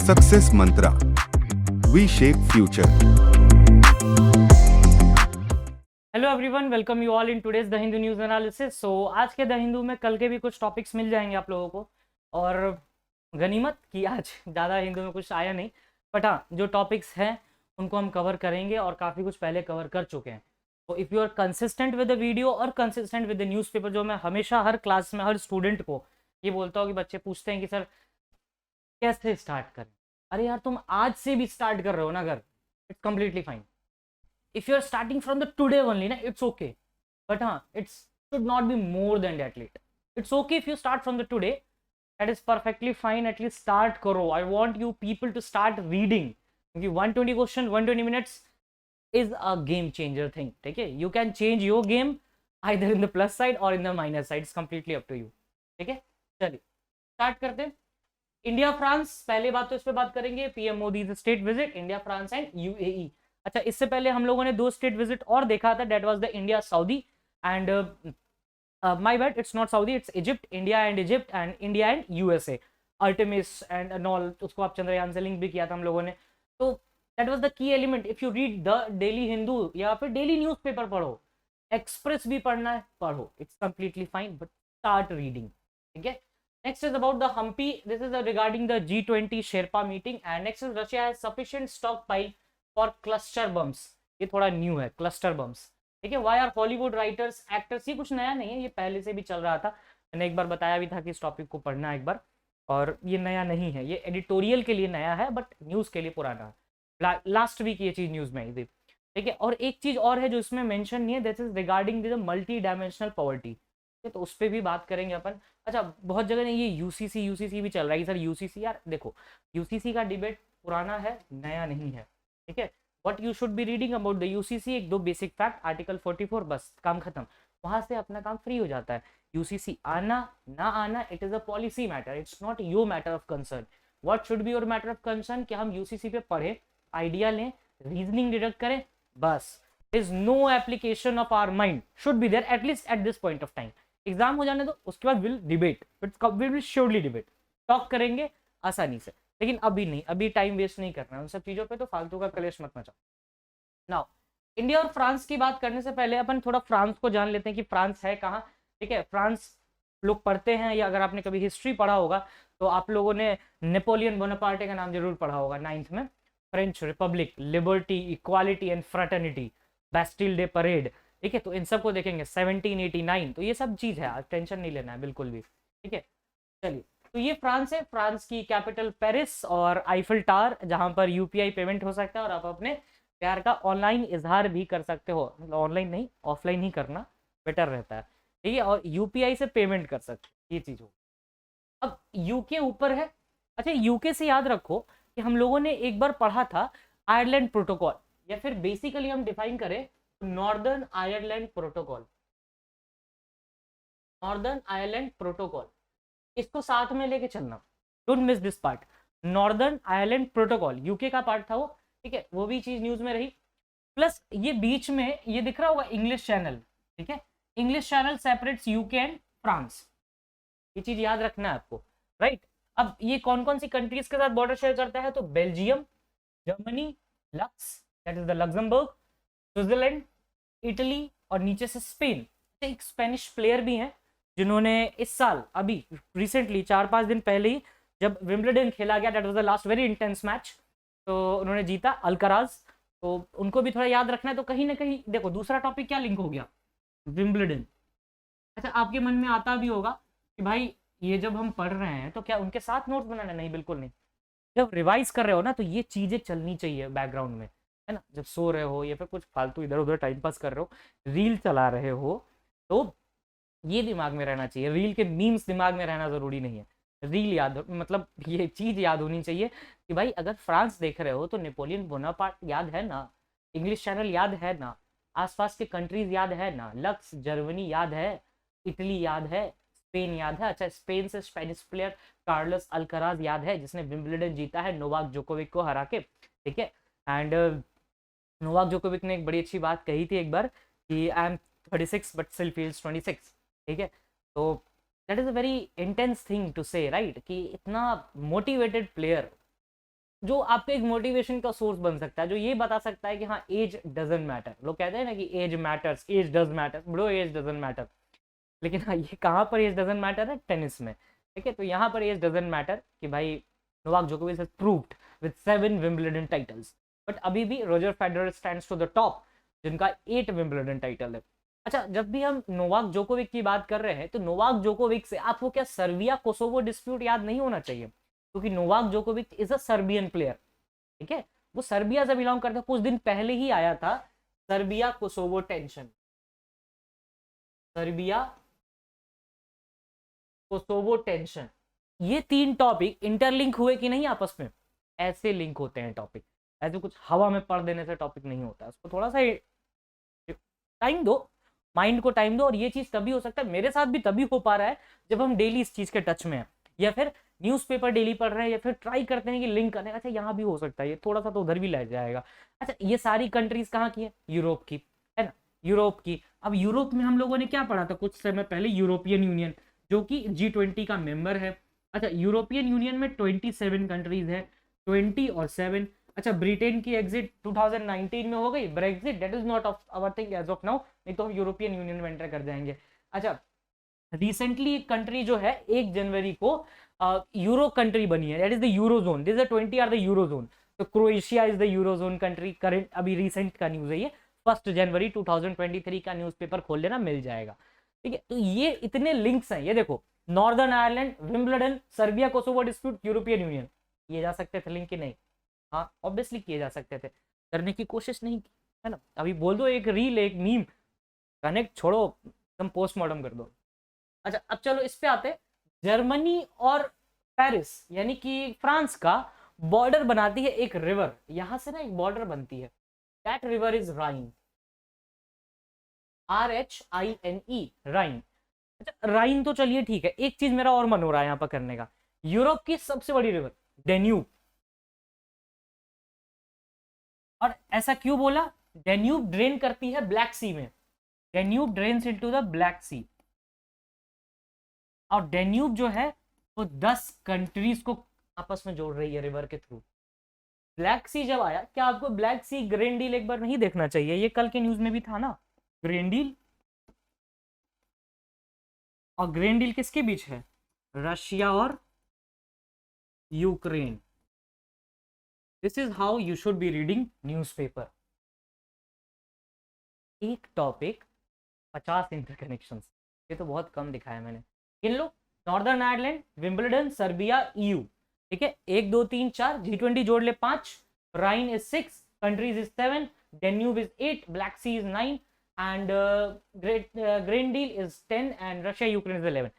Success mantra, we shape future. Hello everyone, welcome you all in today's the Hindu news analysis. So आज के the Hindu में कल के भी कुछ टॉपिक्स मिल जाएंगे आप लोगों को। और गनीमत कि आज ज़्यादा हिंदू में कुछ आया नहीं, बट हाँ जो टॉपिक्स हैं उनको हम कवर करेंगे और काफ़ी कुछ पहले कवर कर चुके हैं। तो if you are consistent with the video और कंसिस्टेंट विद द न्यूज़पेपर, जो मैं हमेशा हर क्लास में हर स्टूडेंट को ये बोलता हूँ कि बच्चे पूछते हैं कि सर कैसे स्टार्ट करें। अरे यार तुम आज से भी स्टार्ट कर रहे हो ना, अगर it's completely fine. if you're starting from the today only na, it's okay, but it should not be more than that late. It's okay if you start from the today, that is perfectly fine. At least start karo. I want you people to start reading, क्योंकि 120 question 120 minutes is a game changer thing. ठीक है, you can change your game either in the plus side or in the minus side. It's completely up to you. ठीक है, चलिए start करते हैं। India France, पहले बात तो इस पे बात करेंगे। PM Modi state visit India France and UAE. अच्छा, इससे पहले हम लोगों ने दो स्टेट विजिट और देखा था, that was the India Saudi and my bad, it's not Saudi, it's Egypt. India and India and USA, Artemis and all. उसको आप चंद्रयान से लिंक भी किया था हम लोगों ने। तो that was the key element. If you read the daily Hindu या फिर डेली न्यूज़पेपर पढ़ो, एक्सप्रेस भी पढ़ना है पढ़ो, it's completely fine, but start reading. ठीक है, next is about the Humpy. This is regarding the G20 Sherpa meeting, and next is Russia has sufficient stockpile for cluster bombs. ये थोड़ा new है, cluster bombs। ठीक है, why are Hollywood writers actors, ये कुछ नया नहीं है, ये पहले से भी चल रहा था। मैंने एक बार बताया भी था कि इस टॉपिक को पढ़ना एक बार, और ये नया नहीं है, ये एडिटोरियल के लिए नया है बट न्यूज़ के लिए पुराना है। लास्ट वीक ये चीज़ न्यूज़ में आई थी। ठीक है, और एक चीज़ और है जो इसमें मेंशन नहीं है, this is regarding the multi dimensional poverty. तो उस पर भी बात करेंगे अपन। अच्छा, बहुत जगह नहीं, ये यूसीसी भी चल रहा है सर। यूसीसी यार देखो, यूसीसी का डिबेट पुराना है, नया नहीं है। ठीक है, what you should be reading about the UCC, एक दो बेसिक फैक्ट, आर्टिकल 44, बस काम खत्म। वहां से अपना काम फ्री हो जाता है। यूसीसी आना ना आना, it is a policy matter, it's not your matter of concern. What should be your matter of concern, कि हम यूसीसी पे पढ़े, आइडिया लें, रीजनिंग डिडक्ट करें, बस। Is no application of our mind should be there at least at this point of time. Exam हो जाने दो, उसके बाद will debate, we will surely debate, talk करेंगे आसानी से। लेकिन अभी नहीं, अभी टाइम वेस्ट नहीं करना है उन सब चीजों पे, तो फालतू का कलेश मत मचाओ। नाउ इंडिया और फ्रांस की बात करने से पहले अपन थोड़ा फ्रांस को जान लेते हैं कि फ्रांस है कहाँ। ठीक है, फ्रांस लोग पढ़ते हैं, या अगर आपने कभी हिस्ट्री पढ़ा होगा तो आप लोगों ने नेपोलियन बोनापार्टे का नाम जरूर पढ़ा होगा 9th में। French Republic, liberty, equality and fraternity, Bastille day parade. ठीक है, तो इन सब को देखेंगे 1789। तो ये सब चीज है, टेंशन नहीं लेना है बिल्कुल भी। ठीक है, चलिए, तो ये फ्रांस है। फ्रांस की कैपिटल पेरिस और आईफिल टावर, जहां पर यूपीआई पेमेंट हो सकता है और आप अपने प्यार का ऑनलाइन इजहार भी कर सकते हो। ऑनलाइन नहीं, ऑफलाइन ही करना बेटर रहता है। ठीक है, और यूपीआई से पेमेंट कर सकते, ये चीज हो। अब यूके ऊपर है। अच्छा, यूके से याद रखो कि हम लोगों ने एक बार पढ़ा था आयरलैंड प्रोटोकॉल, या फिर बेसिकली हम डिफाइन करें northern Ireland protocol. Northern Ireland protocol, इसको साथ में लेके चलना, don't miss this part. Northern Ireland protocol UK का पार्ट था वो। ठीक है, वो भी चीज न्यूज में रही। प्लस ये बीच में ये दिख रहा होगा इंग्लिश चैनल। ठीक है, English channel separates UK and France, ये चीज याद रखना है आपको, राइट। अब ये कौन कौन सी कंट्रीज के साथ बॉर्डर शेयर करता है, तो Belgium, Germany, lux that is the Luxembourg, Switzerland, Italy और नीचे से स्पेन। एक स्पेनिश प्लेयर भी हैं जिन्होंने इस साल अभी रिसेंटली 4-5 दिन पहले ही जब विंबलडन खेला गया, that was the last very intense match, तो उन्होंने जीता, अल्कराज। तो उनको भी थोड़ा याद रखना है। तो कहीं ना कहीं देखो दूसरा टॉपिक क्या लिंक हो गया, विंबलडन। अच्छा, आपके मन में आता भी होगा कि भाई ये जब हम पढ़ रहे हैं तो क्या उनके साथ नोट्स बनाना, नहीं बिल्कुल नहीं। जब रिवाइज कर रहे हो ना तो ये चीजें चलनी चाहिए बैकग्राउंड में, है ना। जब सो रहे हो या फिर कुछ फालतू इधर उधर टाइम पास कर रहे हो, रील चला रहे हो, तो ये दिमाग में रहना चाहिए। रील के मीम्स दिमाग में रहना जरूरी नहीं है, रील याद, मतलब ये चीज याद होनी चाहिए कि भाई अगर फ्रांस देख रहे हो तो नेपोलियन बोनापार्ट याद है ना, इंग्लिश चैनल याद है ना, आसपास के कंट्रीज याद है ना, लक्स जर्मनी याद है, इटली याद है, स्पेन याद है। अच्छा, स्पेन से स्पेनिश प्लेयर कार्लोस अल्कराज याद है, जिसने विंबलडन जीता है नोवाक जोकोविक को हरा के। ठीक है, एंड नोवाक जोकोविक ने एक बड़ी अच्छी बात कही थी एक बार कि I am 36 but still feels 26। ठीक है, तो that is a very intense thing to say, right, कि इतना मोटिवेटेड प्लेयर जो आपके एक मोटिवेशन का सोर्स बन सकता है, जो ये बता सकता है कि हाँ एज डजंट मैटर। लोग कहते हैं ना कि age matters, age does matter. Bro age doesn't matter, लेकिन हाँ ये कहाँ पर एज डजंट मैटर है? टेनिस में। ठीक है, तो यहाँ पर एज डजंट मैटर कि भाई नोवाक जोकोविच has proved with 7 Wimbledon titles, but अभी भी Roger Federer stands to the top, जिनका 8 विंबलडन टाइटल है। अच्छा, जब भी हम नोवाक जोकोविच की बात कर रहे हैं तो नोवाक जोकोविच से आपको क्या सर्बिया कोसोवो डिस्प्यूट याद नहीं होना चाहिए, क्योंकि नोवाक जोकोविच इज अ सर्बियन प्लेयर। ठीक है, वो सर्बिया से बिलोंग करता है। कुछ दिन पहले ही आया था Serbia Kosovo tension, Serbia Kosovo tension. ये 3 टॉपिक इंटरलिंक हुए कि नहीं आपस में? ऐसे लिंक होते हैं टॉपिक, ऐसे कुछ हवा में पढ़ देने से टॉपिक नहीं होता। उसको थोड़ा सा टाइम दो, माइंड को टाइम दो। और ये चीज तभी हो सकता है, मेरे साथ भी तभी हो पा रहा है जब हम डेली इस चीज के टच में हैं, या फिर न्यूज़पेपर डेली पढ़ रहे हैं, या फिर ट्राई करते हैं कि लिंक करने का। अच्छा यहाँ भी हो सकता है, ये थोड़ा सा तो उधर भी ले जाएगा। अच्छा, ये सारी कंट्रीज कहाँ की है? यूरोप की है ना, यूरोप की। अब यूरोप में हम लोगों ने क्या पढ़ा था कुछ समय पहले? यूरोपियन यूनियन, जो कि G20 का मेंबर है। अच्छा, यूरोपियन यूनियन में 27 कंट्रीज है, 20 और 7। अच्छा, ब्रिटेन की एग्जिट 2019 में हो गई, Brexit that is not of our thing as of now, नहीं तो हम यूरोपियन यूनियन में एंटर कर जाएंगे। अच्छा, रिसेंटली एक कंट्री जो है 1 जनवरी को यूरो कंट्री बनी है, that is the eurozone. This 20 are the eurozone. तो Croatia is the eurozone country. Current अभी रिसेंट का न्यूज है ये, 1 जनवरी 2023 का न्यूज़पेपर खोल लेना, मिल जाएगा। ठीक है, तो ये इतने लिंक्स हैं। ये देखो, northern Ireland, Wimbledon, Serbia Kosovo dispute, European union. किए जा सकते थे लिंक कि नहीं? हाँ ऑब्वियसली किए जा सकते थे, करने की कोशिश नहीं की, है ना। अभी बोल दो एक रील, एक मीम, कनेक्ट छोड़ो, तुम पोस्टमार्टम कर दो। अच्छा, अब चलो इस पे आते हैं। जर्मनी और पेरिस यानी कि फ्रांस का बॉर्डर बनाती है एक रिवर, यहां से ना एक बॉर्डर बनती है। That river is Rhine, RHINE, Rhine. अच्छा, राइन तो चलिए ठीक है। एक चीज मेरा और मन हो रहा है यहां पर करने का, यूरोप की सबसे बड़ी रिवर डेन्यूब। और ऐसा क्यों बोला? डेन्यूब ड्रेन करती है ब्लैक सी में, Danube drains into the Black Sea. और डेन्यूब जो है वो 10 कंट्रीज को आपस में जोड़ रही है रिवर के थ्रू। ब्लैक सी जब आया, क्या आपको ब्लैक सी ग्रेन डील एक बार नहीं देखना चाहिए? ये कल के न्यूज में भी था ना, ग्रेन डील। और ग्रेन डील किसके बीच है? रशिया और Ukraine. This is how you should be reading newspaper. एक टॉपिक 50 इंटरकनेक्शन, ये तो बहुत कम दिखाया मैंने। गिन लो, Northern Ireland, Wimbledon, Serbia, EU। ठीक है, 1 2 3 4, G20 जोड़ ले 5, Rhine is 6, countries is 7, Danube is 8, Black Sea is 9, and grain deal is 10, and Russia Ukraine is 11।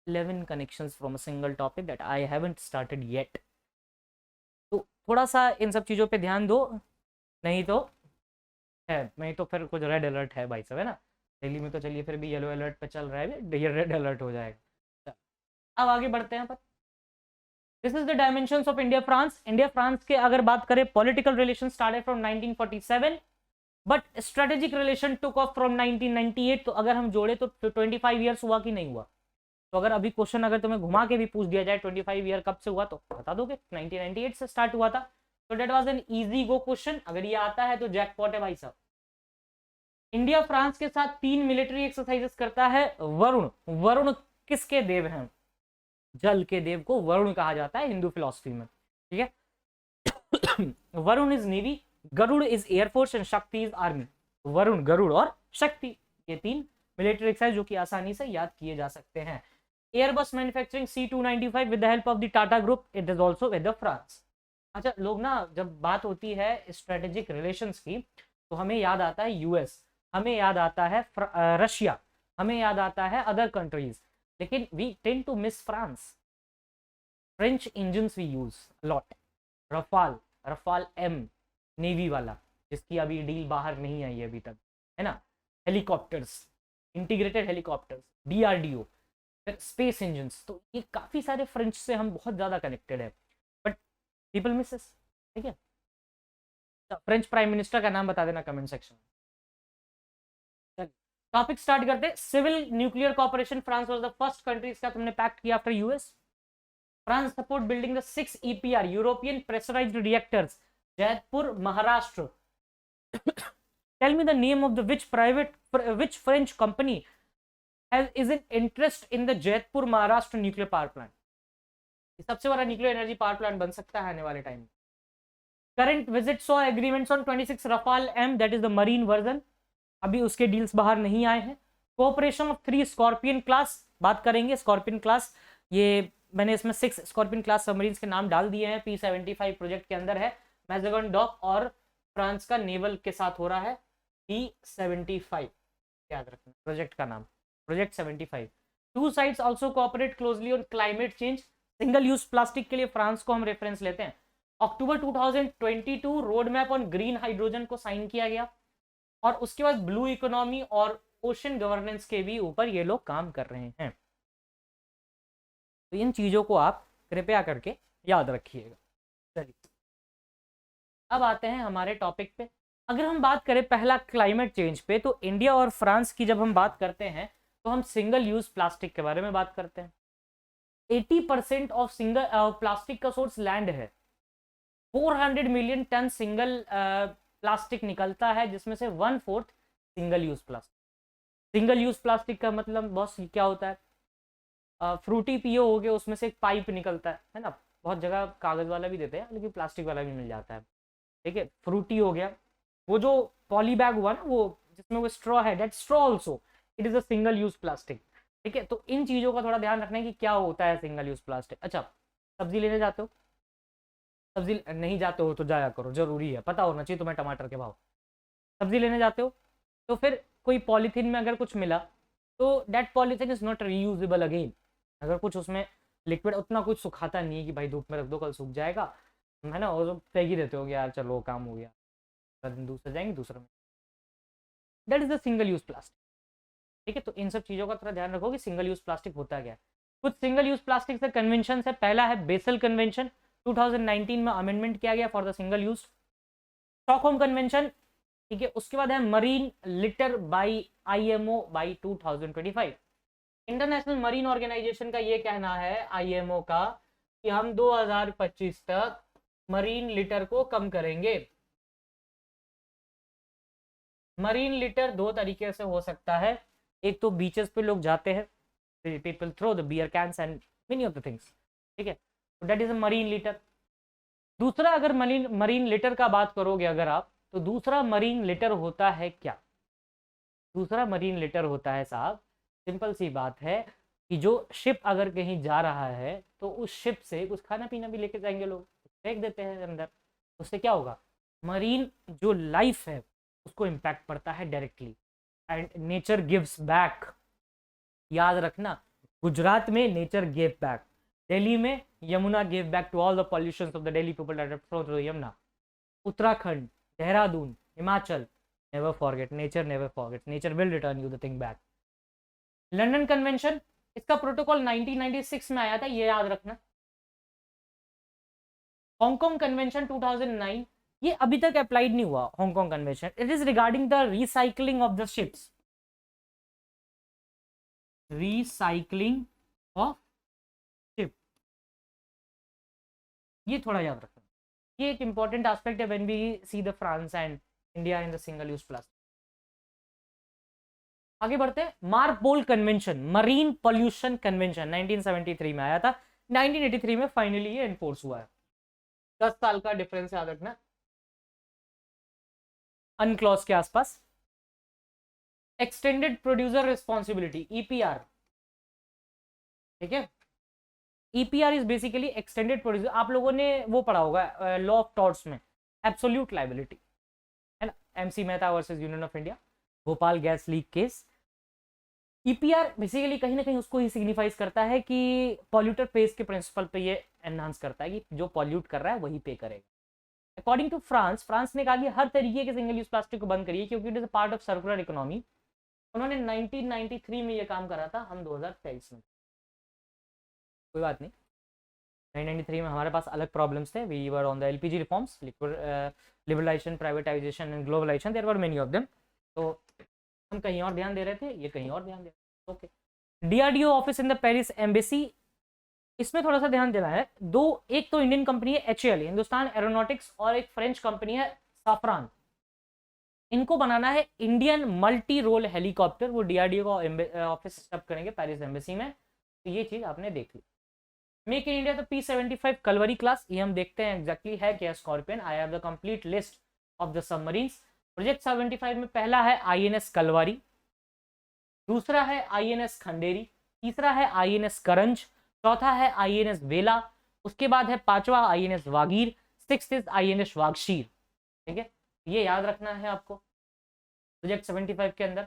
11 connections from a single topic that I haven't started yet। तो थोड़ा सा इन सब चीज़ों पे ध्यान दो, नहीं तो है, नहीं तो फिर कुछ रेड अलर्ट है भाई सब, है ना। दिल्ली में तो चलिए फिर भी येलो अलर्ट पे चल रहा है, ये रेड अलर्ट हो जाएगा। अब आगे बढ़ते हैं। पर this is the dimensions of India France. India France के अगर बात करें, political relation started from 1947, but strategic relation took off from 1998। तो अगर हम जोड़े तो 25 ईयर्स हुआ कि नहीं हुआ? तो अगर अभी क्वेश्चन अगर तुम्हें घुमा के भी पूछ दिया जाए 25 ईयर कब से हुआ, तो बता दोगे 1998 से स्टार्ट हुआ था। तो that was an easy go question, अगर ये आता है तो जैकपॉट है भाई साहब। इंडिया फ्रांस के साथ 3 मिलिट्री एक्सरसाइजेस करता है वरुण। वरुण किसके देव हैं? जल के देव को वरुण कहा जाता है हिंदू फिलॉसफी में। ठीक है, Varun is navy, Garud is air force and Shakti is army. Varun, Garud और शक्ति, ये 3 मिलिट्री एक्सरसाइज जो कि आसानी से याद किए जा सकते हैं। Airbus manufacturing C295 with the help of the Tata group, it is also with the France. अच्छा, लोग ना जब बात होती है स्ट्रेटेजिक रिलेशंस की, तो हमें याद आता है यूएस, हमें याद आता है रशिया, हमें याद आता है अदर कंट्रीज, लेकिन we tend to miss France. French engines we use lot, Rafale, Rafale M navy वाला, जिसकी अभी डील बाहर नहीं आई है अभी तक, है ना। हेलीकॉप्टर्स, इंटीग्रेटेड हेलीकॉप्टर्स, DRDO, फिर स्पेस इंजन्स। तो ये काफी सारे फ्रेंच से हम बहुत ज्यादा कनेक्टेड है, बट पीपल मिसेस। ठीक है, फ्रेंच प्राइम मिनिस्टर का नाम बता देना कमेंट सेक्शन में। टॉपिक स्टार्ट करते हैं। Civil nuclear corporation, France was the first country इसका तुमने पैक्ट किया after US। France support building the 6 EPR European pressurised reactors, Jaitapur Maharashtra. Tell me the name of the which French company is in interest in the Jaitapur Maharashtra nuclear power plant. सबसे बड़ा nuclear energy power plant बन सकता है आने वाले time में। Current visit saw agreements on 26 Rafale M, that is the marine version, अभी उसके डील्स बाहर नहीं आए हैं। कोऑपरेशन ऑफ 3 स्कॉर्पियन क्लास, बात करेंगे स्कॉर्पियन क्लास, ये मैंने इसमें 6 स्कॉर्पियन क्लास सबमरीन्स के नाम डाल दिए हैं, P-75 प्रोजेक्ट के अंदर है, मैजेगन डॉक और फ्रांस का नेवल के साथ हो रहा है P-75, याद रखना प्रोजेक्ट का नाम, project 75। Two sides also cooperate closely on climate change. Single use plastic के लिए फ्रांस को हम रेफरेंस लेते हैं। अक्टूबर 2022 road map on green hydrogen को साइन किया गया, और उसके बाद ब्लू इकोनॉमी और ओशन गवर्नेंस के भी ऊपर ये लोग काम कर रहे हैं। तो इन चीजों को आप कृपया करके याद रखिएगा। चलिए अब आते हैं हमारे टॉपिक पे। अगर हम बात करें पहला क्लाइमेट चेंज पे, तो इंडिया और फ्रांस की जब हम बात करते हैं तो हम सिंगल यूज प्लास्टिक के बारे में बात करते हैं। 80% ऑफ सिंगल प्लास्टिक का सोर्स लैंड है। 400 मिलियन टन सिंगल प्लास्टिक निकलता है, जिसमें से 1/4 single use plastic. Single use plastic का मतलब बॉस क्या होता है, फ्रूटी पियो हो गया, उसमें से एक पाइप निकलता है ना, बहुत जगह कागज वाला भी देते हैं लेकिन प्लास्टिक वाला भी मिल जाता है, ठीक है। फ्रूटी हो गया, वो जो पॉली बैग हुआ ना, वो जिसमें वो स्ट्रॉ है, that straw also it is a single use plastic, ठीक है। तो इन चीजों का थोड़ा ध्यान रखना है कि क्या होता है सिंगल यूज प्लास्टिक। अच्छा, सब्जी लेने जाते हो, सब्जी नहीं जाते हो तो जाया करो, जरूरी है, पता होना चाहिए तुम्हें टमाटर के भाव। सब्जी लेने जाते हो तो फिर कोई पॉलीथीन में अगर कुछ मिला तो that polythene is not reusable again. अगर कुछ उसमें लिक्विड उतना कुछ सुखाता नहीं है कि भाई धूप में रख दो कल सूख जाएगा, है ना, और फेंक ही देते हो यार चलो काम हो गया, दिन दूसरे जाएंगे दूसरे में, that is the single use plastic, ठीक है। तो इन सब चीजों का थोड़ा ध्यान रखो कि सिंगल यूज प्लास्टिक होता क्या है। कुछ सिंगल यूज प्लास्टिक से कन्वेंशन है। पहला है बेसल कन्वेंशन, 2019 में अमेंडमेंट किया गया for the single use. Stockholm convention, ठीक है। उसके बाद है marine litter by IMO by 2025। International marine organisation का ये कहना है IMO का कि हम 2025 तक मरीन लिटर को कम करेंगे। मरीन लिटर दो तरीके से हो सकता है, एक तो बीचेस पे लोग जाते हैं, people throw the beer cans and many of the things, ठीक है, तो that is a marine litter. दूसरा अगर मरीन लिटर का बात करोगे अगर आप, तो दूसरा मरीन लिटर होता है क्या, दूसरा मरीन लिटर होता है साहब, सिंपल सी बात है कि जो शिप अगर कहीं जा रहा है तो उस शिप से कुछ खाना पीना भी लेके जाएंगे लोग, फेंक देते हैं अंदर, उससे क्या होगा, मरीन जो लाइफ है उसको इम्पैक्ट पड़ता है directly, and nature gives back. याद रखना, गुजरात में नेचर गिव बैक, दिल्ली में Yamuna give back to all the pollutions of the Delhi people that flow through Yamuna. Uttarakhand, Dehradun, Himachal, never forget, nature never forget, nature will return you the thing back. London convention, इसका protocol 1996 में आया था, ये याद रखना। हांगकांग कन्वेंशन 2009, ये अभी तक अप्लाइड नहीं हुआ Hong Kong convention. It is regarding the recycling of the ships, recycling of ship, ये थोड़ा याद रखना, ये एक इंपॉर्टेंट एस्पेक्ट है when we see the France and India in the single use plastic. आगे बढ़ते हैं। MARPOL convention, marine pollution convention 1973 में आया था, 1983 में फाइनली ये एनफोर्स हुआ है। 10 साल का डिफरेंस याद रखना अनक्लॉज के आसपास। एक्सटेंडेड प्रोड्यूसर रिस्पॉन्सिबिलिटी EPR, ठीक है। EPR is basically extended producer, आप लोगों ने वो पढ़ा होगा लॉ ऑफ टॉर्ट्स में, एब्सोल्यूट लायबिलिटी, है ना, MC Mehta versus union of India, Bhopal gas leak case. EPR basically कहीं ना कहीं उसको ही सिग्निफाइज करता है कि पॉल्यूटर पेज के प्रिंसिपल पे ये एनहांस करता है कि जो पॉल्यूट कर रहा है वही पे करेगा। अकॉर्डिंग टू फ्रांस ने कहा कि हर तरीके के सिंगल यूज प्लास्टिक को बंद करिए क्योंकि it is a part of circular economy. उन्होंने 1993 में ये काम करा था, हम 2023 में, कोई बात नहीं। 1993 में हमारे पास अलग प्रॉब्लम्स थे, we were on the LPG reforms, liberalisation, privatisation and globalisation, there were many of them, तो हम कहीं और ध्यान दे रहे थे, ये कहीं और ध्यान दे रहे थे, okay. DRDO office in the Paris embassy, इसमें थोड़ा सा ध्यान देना है, दो, एक तो इंडियन कंपनी है HAL हिंदुस्तान एरोनॉटिक्स, और एक फ्रेंच कंपनी है साफरान। इनको बनाना है इंडियन मल्टी रोल हेलीकॉप्टर, वो DRDO का ऑफिस सेटअप करेंगे पेरिस एम्बेसी में। तो ये चीज आपने देख ली। मेक इन इंडिया तो P-75 कलवरी क्लास, ये हम देखते हैं एग्जैक्टली है क्या scorpion. I have the complete list of the submarines. Project 75 में पहला है INS कलवारी, दूसरा है INS खंडेरी, तीसरा है INS करंज, चौथा है INS वेला, उसके बाद है पांचवा INS Vagir, six is INS Vagsheer. ठीक है, ये याद रखना है आपको प्रोजेक्ट 75 के अंदर।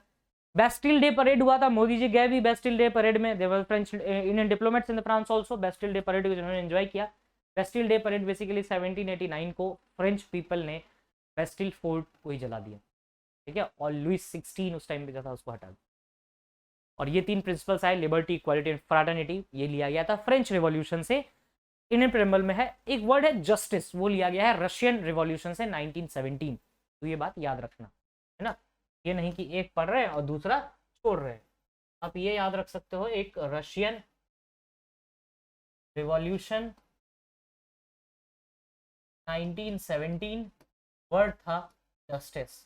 बेस्टिल डे परेड हुआ था, मोदी जी गए भी बेस्टिल डे परेड में। There were French Indian diplomats in the France also, Bastille day parade को जिन्होंने एंजॉय किया। बेस्टिल डे परेड बेसिकली 1789 को फ्रेंच पीपल ने बेस्टिल फोर्ट को ही जला दिया। ठीक है, और लुइस 16 उस टाइम पे जो था उसको हटा दिया। और ये तीन प्रिंसिपल्स आए, लिबर्टी, इक्वालिटी एंड फ्रैटर्निटी, ये लिया गया था फ्रेंच रिवॉल्यूशन से। इंडियन प्रेम्बल में है एक वर्ड है जस्टिस, वो लिया गया है रशियन रिवॉल्यूशन से 1917। तो ये बात याद रखना है ना, ये नहीं कि एक पढ़ रहे हैं और दूसरा छोड़ रहे हैं। आप ये याद रख सकते हो, एक रशियन रिवॉल्यूशन 1917, वर्ड था justice.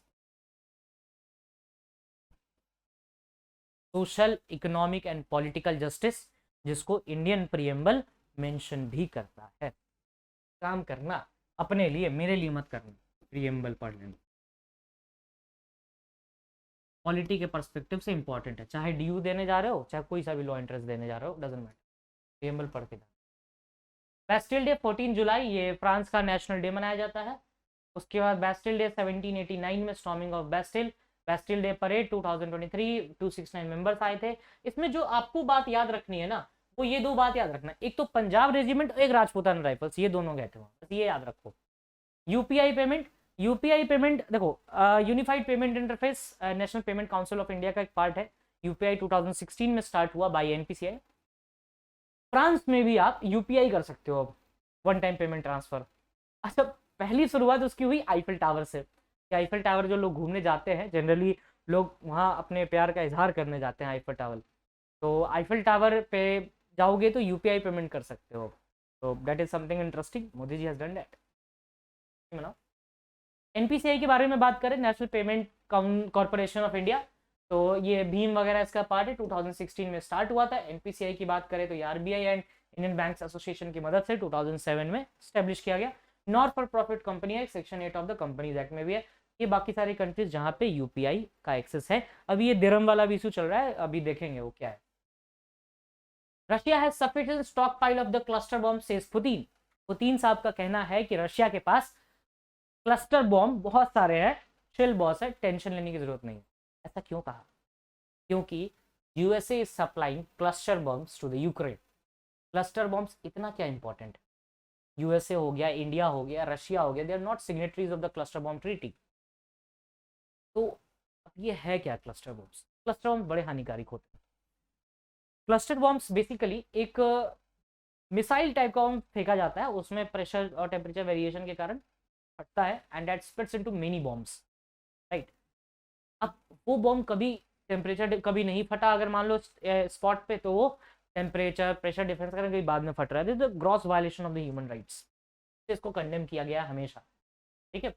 Social, economic and political justice, जिसको इंडियन प्रियम्बल मेंशन भी करता है। काम करना अपने लिए, मेरे लिए मत करना, प्रियम्बल पढ़ लेना। पॉलिटी के पर्सपेक्टिव से इंपॉर्टेंट है, चाहे DU देने जा रहे हो, चाहे कोई सा भी लॉ इंटरेस्ट देने जा रहे हो, डजंट मैटर, प्रियम्बल पढ़ के जाना। बेस्टिल डे 14 जुलाई, ये फ्रांस का नेशनल डे मनाया जाता है। उसके बाद बेस्टिल डे 1789 में storming of Bastille. Bastille day parade 2023, 269 members आए थे। इसमें जो आपको बात याद रखनी है ना, वो ये दो बात याद रखना, एक तो पंजाब रेजिमेंट और एक राजपूताना राइफल्स, ये दोनों गए थे वहां, बस ये याद रखो। यूपीआई पेमेंट देखो, unified payment interface national payment council of India का एक पार्ट है। यूपीआई 2016 में स्टार्ट हुआ बाय NPCI। फ्रांस में भी आप यूपीआई कर सकते हो अब, वन टाइम पेमेंट ट्रांसफर। अच्छा, पहली शुरुआत उसकी हुई आईफिल टावर से। आईफिल टावर जो लोग घूमने जाते हैं, जनरली लोग वहाँ अपने प्यार का इजहार करने जाते हैं आईफिल टावर, तो आईफिल टावर पे जाओगे तो यूपीआई पेमेंट कर सकते हो। तो that is something interesting, Modi ji has done that. NPCI के बारे में बात करें, national payment corporation of India, तो ये भीम वगैरह इसका पार्ट है, 2016 में स्टार्ट हुआ था। NPCI की बात करें तो ये RBI and Indian banks association की मदद से 2007 में स्टैब्लिश किया गया। नॉट फॉर प्रॉफिट कंपनी है, section 8 of the companies act में भी है। ये बाकी सारी कंट्रीज जहां पे यूपीआई का एक्सेस है। अभी ये दिरहम वाला भी इशू चल रहा है, अभी देखेंगे वो क्या है। रशिया है sufficient stock pile of the cluster bomb, says Putin. Putin साहब का कहना है कि रशिया के पास क्लस्टर बॉम्ब बहुत सारे हैं, चिल बॉस है, टेंशन लेने की जरूरत नहीं। ऐसा क्यों कहा? क्योंकि USA is supplying cluster bombs to the Ukraine. Cluster bombs इतना क्या इंपॉर्टेंट है? USA हो गया, इंडिया हो गया, रशिया हो गया, they are not signatories of the cluster bomb treaty. तो अब ये है क्या क्लस्टर बॉम्ब्स? क्लस्टर बॉम्ब बड़े हानिकारक होते हैं। क्लस्टर बॉम्ब्स बेसिकली एक मिसाइल टाइप का बॉम्ब फेंका जाता है, उसमें प्रेशर और टेम्परेचर वेरिएशन के कारण फटता है and that splits into many bombs, right. अब वो बॉम्ब कभी टेम्परेचर कभी नहीं फटा, अगर मान लो स्पॉट पे, तो वो टेम्परेचर प्रेशर डिफरेंस करके कभी बाद में फट रहा है, तो gross violation of the human rights, इसको कंडेम किया गया हमेशा। ठीक है,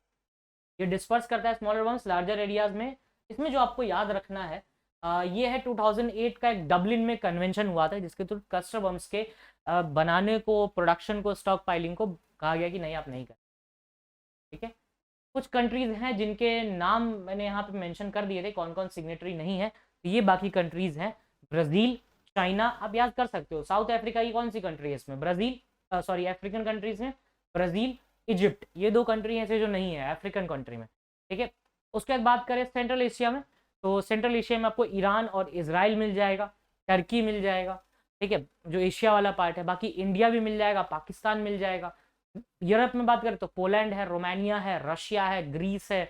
ये डिस्पर्स करता है स्मॉलर बॉम्ब्स लार्जर एरियाज में। इसमें जो आपको याद रखना है, ये है 2008 का एक डबलिन में कन्वेंशन हुआ था, जिसके थ्रू क्लस्टर बम्स के बनाने को, प्रोडक्शन को, स्टॉक पाइलिंग को कहा गया कि नहीं, आप नहीं करें। ठीक है, कुछ कंट्रीज हैं जिनके नाम मैंने यहाँ पे मेंशन कर दिए थे, कौन कौन सिग्नेटरी नहीं है, तो ये बाकी कंट्रीज हैं, ब्राजील, चाइना, आप याद कर सकते हो। साउथ अफ्रीका की कौन सी कंट्री है इसमें? ब्राजील, सॉरी अफ्रीकन कंट्रीज में ब्राजील, इजिप्ट, ये दो कंट्री ऐसे जो नहीं है अफ्रीकन कंट्री में। ठीक है, उसके बाद बात करें सेंट्रल एशिया में, तो सेंट्रल एशिया में आपको ईरान और इजराइल मिल जाएगा, टर्की मिल जाएगा। ठीक है, जो एशिया वाला पार्ट है, बाकी इंडिया भी मिल जाएगा, पाकिस्तान मिल जाएगा। यूरोप में बात करें तो पोलैंड है, रोमानिया है, रशिया है, ग्रीस है,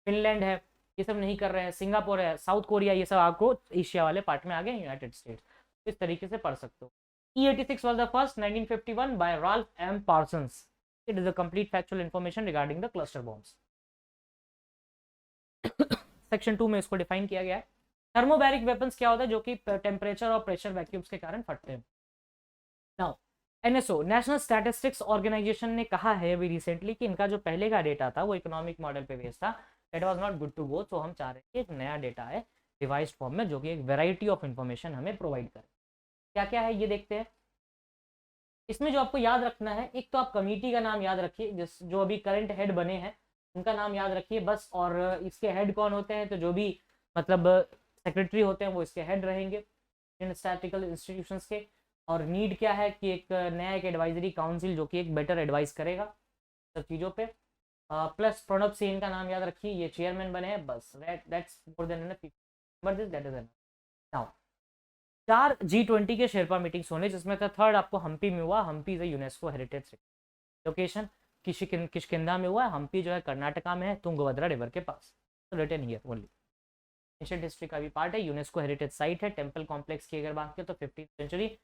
फिनलैंड है, ये सब नहीं कर रहे हैं, सिंगापुर है, साउथ कोरिया, ये सब आपको एशिया वाले पार्ट में आ गए, यूनाइटेड स्टेट्स। इस तरीके से पढ़ सकते हो। E86 was the first 1951 by Ralph M. Parsons. It is a complete factual information regarding the cluster bombs. Section 2 में इसको डिफाइन किया गया है। थर्मोबैरिक वेपन्स क्या होता है? जो कि टेम्परेचर और प्रेशर वैक्यूम्स के कारण फटते हैं। Now NSO national statistics organisation ने कहा है अभी रिसेंटली कि इनका जो पहले का डेटा था वो इकोनॉमिक मॉडल पे बेस्ड था, that was not good to go. तो हम चाह रहे हैं कि एक नया डेटा है रिवाइज्ड फॉर्म में जो कि एक वैरायटी ऑफ इन्फॉर्मेशन हमें प्रोवाइड करे। क्या क्या है ये देखते हैं। इसमें जो आपको याद रखना है, एक तो आप कमेटी का नाम याद रखिए, जिस जो अभी करंट हेड बने हैं उनका नाम याद रखिए बस। और इसके हेड कौन होते हैं, तो जो भी मतलब सेक्रेटरी होते हैं वो इसके हेड रहेंगे इन स्टैटिकल इंस्टीट्यूशंस के। और नीड क्या है कि एक नया एक एडवाइजरी काउंसिल जो कि एक बेटर एडवाइस करेगा सब चीज़ों पे। प्लस प्रणब सेन का नाम याद रखिए, ये चेयरमैन बने हैं बस, that's more than enough, but this that is enough. Now 4 G20 के शेरपा मीटिंग्स होने, जिसमें का थर्ड आपको हम्पी में हुआ। Hampi is a UNESCO heritage location, Kishkindha में हुआ है। हम्पी जो है कर्नाटका में है, तुंगभद्रा रिवर के पास। तो written here only. Ancient history का भी पार्ट है, यूनेस्को हेरिटेज साइट है। टेम्पल कॉम्प्लेक्स की अगर बात करें तो 15th century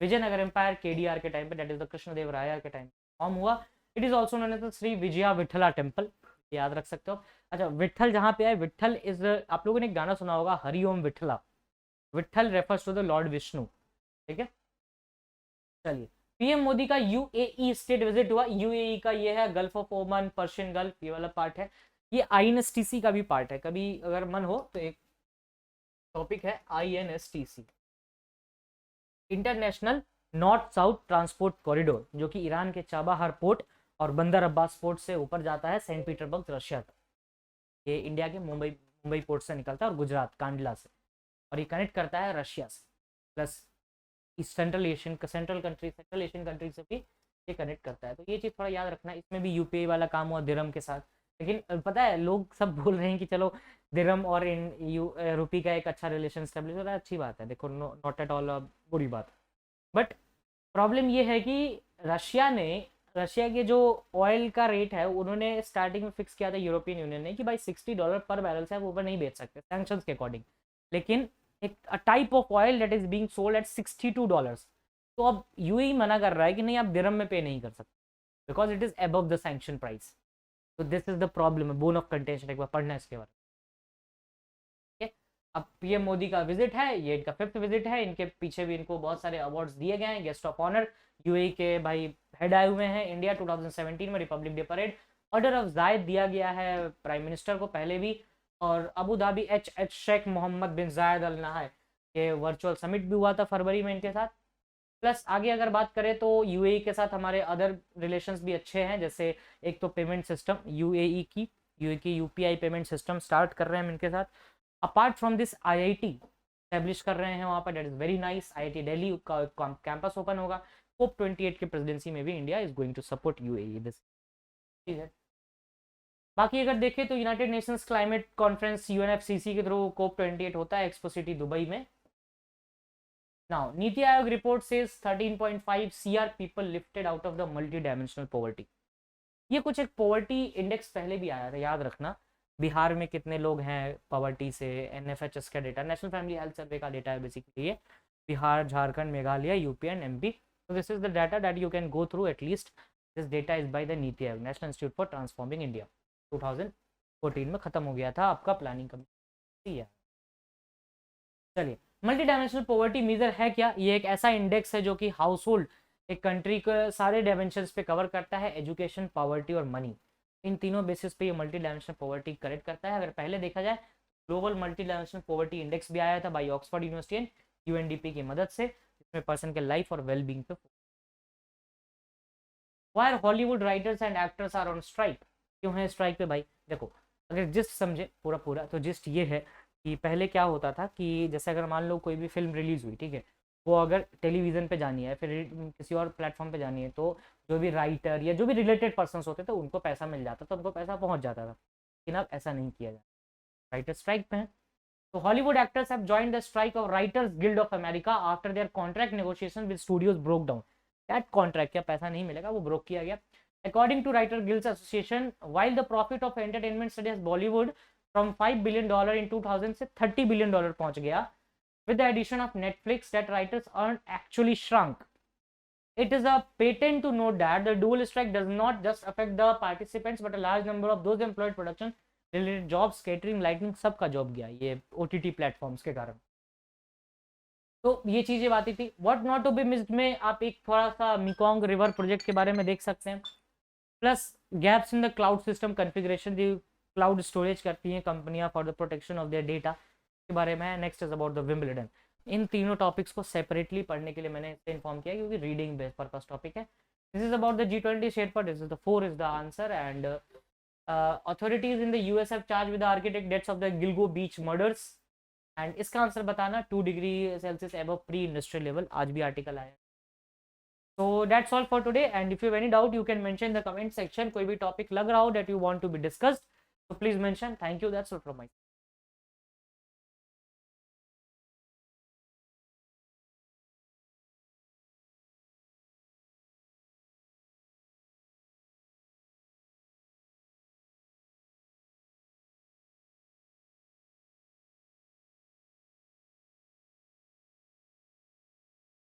Vijayanagara empire KDR के टाइम पे, दैट इज द कृष्णदेवराय के टाइम फॉर्म हुआ। It is also known as the Shri Vijaya Vitthala temple, याद रख सकते हो। अच्छा, विठल जहाँ पे है, विठल इज, आप लोगों ने एक गाना सुना होगा Hariom Vitthala, Vitthal refers to the lord Vishnu, ठीक है। चलिए, पीएम मोदी का यूएई स्टेट विजिट हुआ। यूएई का ये है Gulf of Oman, Persian Gulf, ये वाला पार्ट है। ये आईएनएसटीसी का भी पार्ट है, कभी अगर मन हो तो एक टॉपिक है INSTC, international north south transport corridor, जो कि ईरान के चाबाहार पोर्ट और बंदर अब्बास पोर्ट से ऊपर जाता है सेंट पीटरबर्ग रशिया तक। ये इंडिया के मुंबई पोर्ट से निकलता है और गुजरात कांडला से, और ये कनेक्ट करता है रशिया से प्लस सेंट्रल एशियन कंट्री से भी ये कनेक्ट करता है। तो ये चीज़ थोड़ा याद रखना। इसमें भी यूपीआई वाला काम हुआ दिरहम के साथ, लेकिन पता है लोग सब बोल रहे हैं कि चलो दिरहम और रुपी का एक अच्छा रिलेशन स्टेब्लिश हो रहा है, अच्छी बात है, देखो नॉट एट ऑल बुरी बात। बट प्रॉब्लम ये है कि रशिया के जो ऑयल का रेट है उन्होंने स्टार्टिंग में फिक्स किया था यूरोपियन यूनियन ने कि भाई $60 पर बैरल से आप ऊपर नहीं बेच सकते सैंक्शंस के अकॉर्डिंग। लेकिन एक type of oil that is being sold at $62, तो अब यूएई मना कर रहा है कि नहीं आप दिरहम में पे नहीं कर सकते because it is above the sanction price. तो this is the problem, bone of contention, एक बार पढ़ना इसके बारे में। अब पीएम मोदी का विजिट है, ये इनका 5th विजिट है। इनके पीछे भी इनको बहुत सारे अवार्ड्स दिए गए हैं, गेस्ट ऑफ ऑनर यूएई के भाई हेड आए हुए हैं। इंडिया 2017 में Republic day parade, order of Zayed दिया गया है प्राइम मिनिस्टर को पहले भी। और Abu Dhabi H Sheikh Mohammed bin Zayed Al नहाय के वर्चुअल समिट भी हुआ था फरवरी में इनके साथ। प्लस आगे अगर बात करें तो यूएई के साथ हमारे अदर रिलेशंस भी अच्छे हैं, जैसे एक तो पेमेंट सिस्टम यूएई की यूपीआई पेमेंट सिस्टम स्टार्ट कर रहे हैं हम इनके साथ। Apart from this IIT establish कर रहे हैं वहाँ पर, that is very nice. IIT Delhi का कैंपस ओपन होगा। कोप 28 की प्रेसिडेंसी में भी India is going to support UAE, this चीज है। बाकी अगर देखें तो United Nations climate conference UNFCCC के थ्रू कोप 28 होता है एक्सपो सिटी दुबई में। Now NITI Aayog report says 13.5 CR people lifted out of the multi dimensional poverty. ये कुछ एक पॉवर्टी इंडेक्स पहले भी आया था, याद रखना। बिहार में कितने लोग हैं पॉवर्टी से, एनएफएचएस का data, national family health survey का डेटा है बेसिकली ये। Bihar, Jharkhand, Meghalaya, UP and MP. So this is the data that you can go through at least. This data is by the NITI Aayog, national institute for transforming India. 2014 में खत्म हो गया था आपका planning committee. चलिए, मल्टी डायमेंशनल पॉवर्टी मेजर है क्या? ये एक ऐसा इंडेक्स है जो कि हाउस होल्ड एक कंट्री के सारे डायमेंशंस पे कवर करता है, एजुकेशन, पॉवर्टी और मनी। इन तीनों बेसिस पे ये मल्टी डायमेंशनल पॉवर्टी करेक्ट करता है। अगर पहले देखा जाए global multi dimensional poverty index भी आया था by Oxford university and UNDP की मदद से, जिसमें पर्सन के लाइफ और वेलबींग पे। Why Hollywood writers and actors are on strike? क्यों है स्ट्राइक पे भाई? देखो, अगर जिस्ट समझे पूरा तो जिस्ट ये है कि पहले क्या होता था कि जैसे अगर मान लो कोई भी फिल्म रिलीज हुई, ठीक है, वो अगर टेलीविजन पे जानी है फिर किसी और प्लेटफॉर्म पे जानी है, तो जो भी राइटर या जो भी रिलेटेड पर्सन होते थे उनको पैसा मिल जाता था, उनको पैसा पहुंच जाता था। लेकिन अब ऐसा नहीं किया जाता, राइटर स्ट्राइक पे है। तो Hollywood actors have joined the strike off writers guild of America after their contract negotiation with studios broke down. That contract, क्या पैसा नहीं मिलेगा, वो ब्रोक किया गया। According to Writer Guilds Association, while the profit of entertainment studies Bollywood from $5 billion in 2000 से $30 billion पहुंच गया, with the addition of Netflix, that writers earned actually shrunk. It is a patent to note that the dual strike does not just affect the participants, but a large number of those employed production related jobs, catering, lighting, सबका job गया ये OTT platforms के कारण। तो ये चीजें बातें थी। What not to be missed में आप एक थोड़ा सा मिकोंग रिवर प्रोजेक्ट के बारे में देख सकते हैं, plus gaps in the cloud system configuration, जो क्लाउड स्टोरेज करती हैं कंपनियां for the protection of their data के बारे में। Next is about the Wimbledon. इन तीनों टॉपिक्स को सेपरेटली पढ़ने के लिए मैंने इसे इन्फॉर्म किया क्योंकि रीडिंग बेस्ड पर्पस टॉपिक है। This is about the G20 Sherpa, this is the 4 is the answer. And authorities in the US have charged with the architect deaths of the Gilgo Beach murders, and इसका answer बताना 2 degree Celsius above pre industrial level, आज भी article आया। So that's all for today, and if you have any doubt you can mention in the comment section। कोई भी topic लग रहा हो that you want to be discussed, so please mention। Thank you, that's all from my side।